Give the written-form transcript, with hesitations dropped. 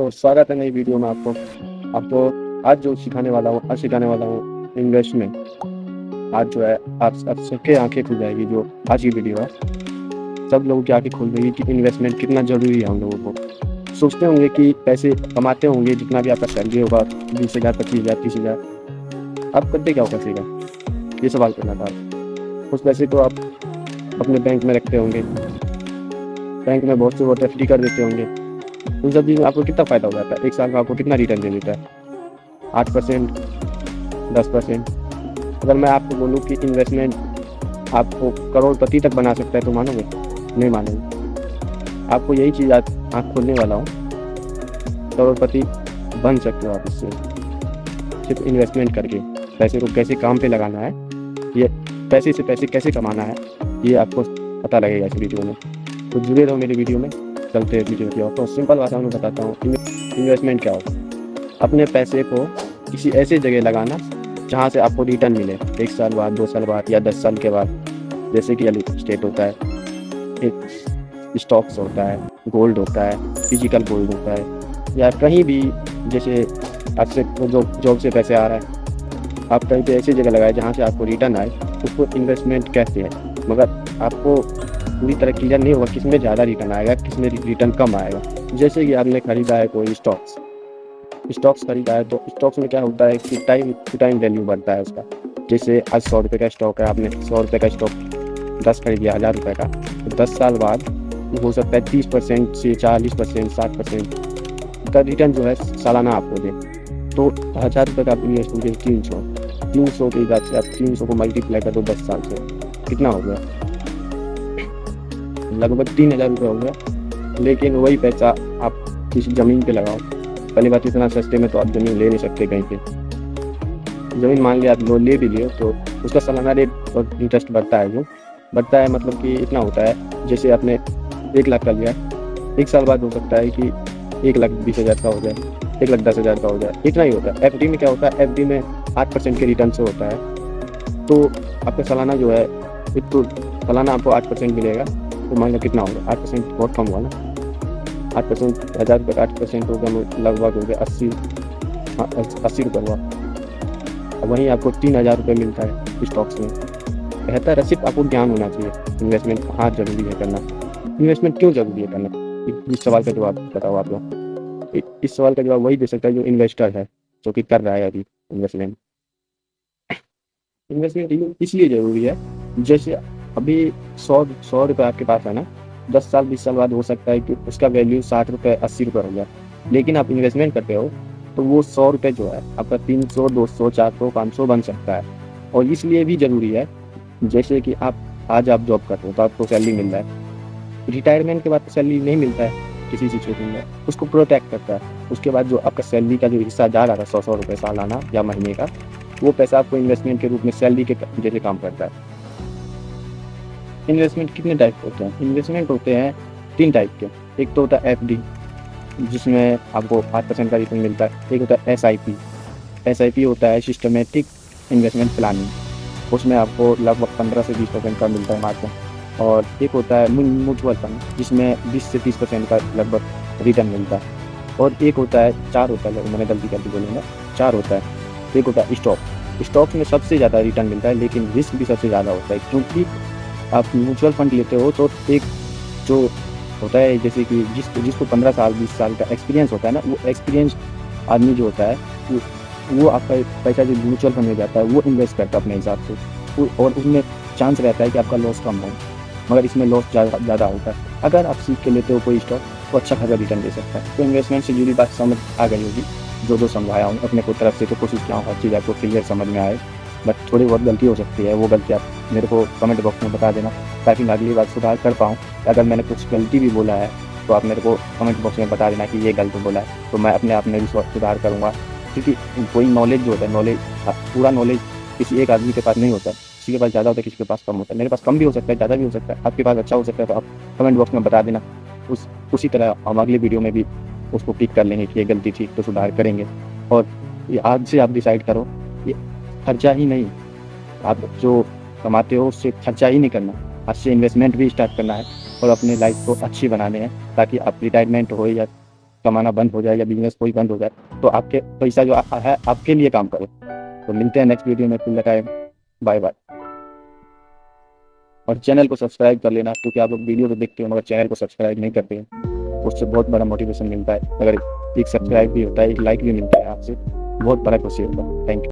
तो स्वागत है नई वीडियो में आपको आपको आज जो सिखाने वाला हूँ इन्वेस्टमेंट। आज जो है आप सबके आंखें खुल जाएगी। जो आज की वीडियो है, सब लोगों की आंखें खुल जाएगी कि इन्वेस्टमेंट कितना ज़रूरी है हम लोगों को। सोचते होंगे कि पैसे कमाते होंगे, जितना भी आपका सैलरी होगा 20,000, 25,000, 30,000, आप करते क्या हो पैसे का? ये सवाल करना था। उस पैसे को आप अपने बैंक में रखते होंगे, बैंक में बहुत से वो एफ डी कर देते होंगे। उन सब चीज़ में आपको कितना फ़ायदा हो जाता है? एक साल में आपको कितना रिटर्न दे देता है? 8%, 10%। अगर मैं आपको बोलूँ कि इन्वेस्टमेंट आपको करोड़पति तक बना सकता है तो मानोगे? नहीं मानोगे। आपको यही चीज़ आज आँख खोलने वाला हूँ। करोड़पति बन सकते हो आप इससे, सिर्फ इन्वेस्टमेंट करके। पैसे को कैसे काम पे लगाना है, ये पैसे से पैसे कैसे कमाना है, ये आपको पता लगेगा इस वीडियो में। तो जुड़े रहो मेरी वीडियो में। चलते हैं वीडियो की ओर। तो सिंपल भाषा में बताता हूँ इन्वेस्टमेंट क्या होता है। अपने पैसे को किसी ऐसे जगह लगाना जहाँ से आपको रिटर्न मिले 1 साल बाद, 2 साल बाद या 10 साल के बाद। जैसे कि रियल एस्टेट होता है, एक स्टॉक्स होता है, गोल्ड होता है, फिजिकल गोल्ड होता है, या कहीं भी जैसे आपसे जॉब से पैसे आ रहा है, आप कहीं पे ऐसी जगह लगाए जहाँ से आपको रिटर्न आए, उसको इन्वेस्टमेंट कहते हैं। मगर आपको पूरी तरह क्लियर नहीं होगा किस में ज़्यादा रिटर्न आएगा, किस में रिटर्न कम आएगा। जैसे कि आपने खरीदा है कोई स्टॉक्स खरीदा है, तो स्टॉक्स में क्या होता है कि टाइम टू टाइम वैल्यू बढ़ता है उसका। जैसे आज 100 रुपये का स्टॉक है, आपने 100 रुपये का स्टॉक 10 खरीद लिया 1000 रुपये का, तो 10 साल बाद हो सकता है 30% से 40%, 60% का रिटर्न जो है सालाना आपको दे। तो 1000 रुपये का आप इन्वेस्ट कीजिए, 300 के हिसाब से आप 300 को मल्टीप्लाई कर दो 10 साल से, कितना हो गया? लगभग 3,000 रुपये हो गया। लेकिन वही पैसा आप किसी ज़मीन पे लगाओ। पहली बात, इतना सस्ते में तो आप ज़मीन ले नहीं सकते कहीं पे। ज़मीन मान लिया आप लोन ले भी लिए तो उसका सालाना रेट और इंटरेस्ट बढ़ता है। जो बढ़ता है मतलब कि इतना होता है, जैसे आपने 1 लाख का लिया, 1 साल बाद हो सकता है कि 1,20,000 का हो जाए, 1,10,000 का हो जाए, इतना ही होता है। एफ डी में क्या होता है? एफ डी में 8% के रिटर्न से होता है। तो आपका सालाना जो है, तो सालाना आपको 8% मिलेगा। तो मान लो कितना होगा? 8% बहुत कम हुआ ना। 8%, 1000 रुपये का 8% होगा, लगभग हो गया 80 रुपये हुआ। वहीं आपको 3,000 रुपये मिलता है स्टॉक्स में। बेहतर है, सिर्फ आपको ज्ञान होना चाहिए इन्वेस्टमेंट कहाँ जरूरी है करना, इन्वेस्टमेंट क्यों जरूरी है करना। इस सवाल का जवाब बताओ आप लोग। इस सवाल का जवाब वही दे सकता है जो इन्वेस्टर है, जो कि कर रहा है अभी इन्वेस्टमेंट। इन्वेस्टमेंट इसलिए ज़रूरी है, जैसे अभी 100 रुपये आपके पास है ना, 10 साल 20 साल बाद हो सकता है कि उसका वैल्यू 60 रुपये 80 रुपये हो जाए। लेकिन आप इन्वेस्टमेंट करते हो तो वो 100 रुपये जो है आपका 300, 200, 400, 500 बन सकता है। और इसलिए भी ज़रूरी है, जैसे कि आज आप जॉब करते हो तो आपको सैलरी मिल रहा है, रिटायरमेंट के बाद सैलरी नहीं मिलता है किसी सिचुएशन में, उसको प्रोटेक्ट करता है। उसके बाद जो आपका सैलरी का जो हिस्सा जा रहा था 100 रुपये सालाना या महीने का, वो पैसा आपको इन्वेस्टमेंट के रूप में सैलरी के जैसे काम करता है। इन्वेस्टमेंट कितने टाइप के होते हैं? इन्वेस्टमेंट होते हैं 3 टाइप के। एक तो होता है एफ डी, जिसमें आपको 8% का रिटर्न मिलता है। एक होता है एस आई पी होता है सिस्टमेटिक इन्वेस्टमेंट प्लानिंग, उसमें आपको लगभग 15 से 20% का मिलता है मार्जिन। और एक होता है म्यूचुअल फंड, जिसमें 20 से 30% का लगभग रिटर्न मिलता है। और एक होता है 4 होता है, मैंने गलती करके बोलूँगा 4 होता है। एक होता है स्टॉक्स में सबसे ज़्यादा रिटर्न मिलता है, लेकिन रिस्क भी सबसे ज़्यादा होता है। क्योंकि आप म्यूचुअल फंड लेते हो तो एक जो होता है, जैसे कि जिसको 15 साल 20 साल का एक्सपीरियंस होता है ना, वो एक्सपीरियंस आदमी जो होता है वो आपका पैसा जो म्यूचुअल फंड में जाता है वो इन्वेस्ट करता है अपने हिसाब से, और उसमें चांस रहता है कि आपका लॉस कम हो। मगर इसमें लॉस ज़्यादा होता है। अगर आप सीख के लेते हो कोई स्टॉक तो अच्छा खासा रिटर्न दे सकता है। तो इन्वेस्टमेंट से जुड़ी बात समझ आ गई होगी। जो समझाया हूँ अपने को तरफ से, तो कोशिश किया हूँ हर चीज़ आपको क्लियर समझ में आए। बट थोड़ी बहुत गलती हो सकती है, वो गलती आप मेरे को कमेंट बॉक्स में बता देना, ताकि मैं अगली बार सुधार कर पाऊँ। अगर मैंने कुछ गलती भी बोला है तो आप मेरे को कमेंट बॉक्स में बता देना कि ये गलत बोला है, तो मैं अपने आप में भी सुधार करूँगा। क्योंकि कोई नॉलेज जो होता है, पूरा नॉलेज किसी एक आदमी के पास नहीं होता है। किसी के पास ज़्यादा होता है, किसी के पास कम होता है। मेरे पास कम भी हो सकता है, ज़्यादा भी हो सकता है, आपके पास अच्छा हो सकता है। तो आप कमेंट बॉक्स में बता देना। उसी तरह हम अगली वीडियो में भी उसको पिक कर लेंगे कि ये गलती थी तो सुधार करेंगे। और ये आज से आप डिसाइड करो, ये खर्चा ही नहीं, आप जो कमाते हो उससे खर्चा ही नहीं करना। आज से इन्वेस्टमेंट भी स्टार्ट करना है और अपने लाइफ को अच्छी बनाने हैं, ताकि आप रिटायरमेंट हो या कमाना बंद हो जाए या बिजनेस कोई बंद हो जाए, तो आपके पैसा जो है आपके लिए काम करे। तो मिलते हैं नेक्स्ट वीडियो में, till the time bye bye. और चैनल को सब्सक्राइब कर लेना, क्योंकि आप लोग वीडियो तो देखते हो मगर चैनल को सब्सक्राइब नहीं करते हैं। उससे बहुत बड़ा मोटिवेशन मिलता है, अगर एक सब्सक्राइब भी होता है, एक लाइक भी मिलता है आपसे, बहुत बड़ा खुशी होता है। Thank you.